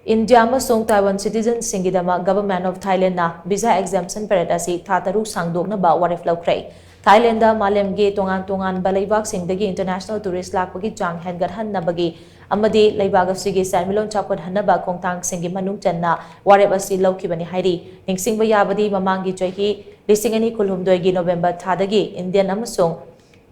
India amasung Taiwan citizens singidama Government of Thailand na visa exemption period asi thataru Shangdoknaba Warep Loukhre. Thailand da malemge tongan balaibak singdagi international tourist lakpagi chang hengathanabagi amadi laibag asigi sanmilon chapot hanaba khongthang singi manung channa warep asi laukhibani hairi ningsingba yabadi mamangi chahi lisingani kulhumdoi gi November thadagi Indian amasung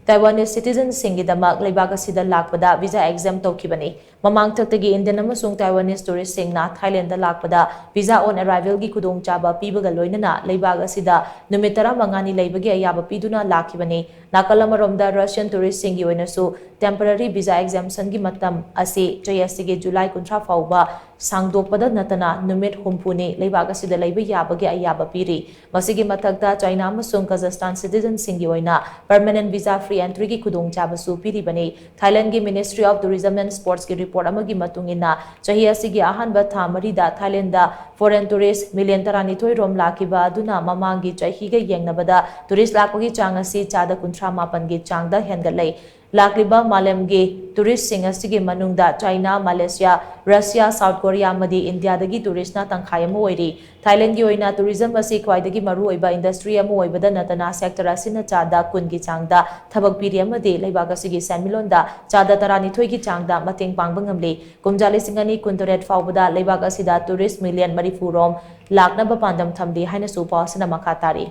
Taiwanese citizens singidama laibag asida lakpada visa exempt tokibani mamang thakdagi Indian amasung Taiwanese tourist singna Thailand da lakpada visa on arrival gi khudong chaba pibaga loinana laibag asida numit 15 laibagi ayaba piduna lakibani nakalamaromda Russian tourist singi oinasu temporary visa exemption gi matam asi chayasigi July 13 fauba sangdokpada natana numit humpuni laibag asida laiba yabagi ayaba piri masigi mathakta China amasung Kazakhstan citizens singi oina permanent visa free entry gi khudong chaba su piri bani Thailand gi Ministry of Tourism and Sports gi report amagi matungina chahi asigi ahanba tha marida Thailand da foreign tourist million tarani thoi rom lakiba aduna mamangi chahi ga yengnabada tourist lakpagi chang asi chada 38 gi changda hengalai Lakliba Malemge tourist singers sige manungda China, Malaysia, Russia, South Korea madi India dagi tourist na tangkhaya mo oiri Thailand gi oina tourism asi khwaidagi maru oiba industry amu oibada natana sector asina chada kun gi changda thabak piri amadi leibaga sige sanmilonda chada tarani thoi gi changda mateng pangba ngamle kumjali singani kuntoret fawbada leibaga asida tourist million marifurom laknaba pandam thamdi haina su pausana makatari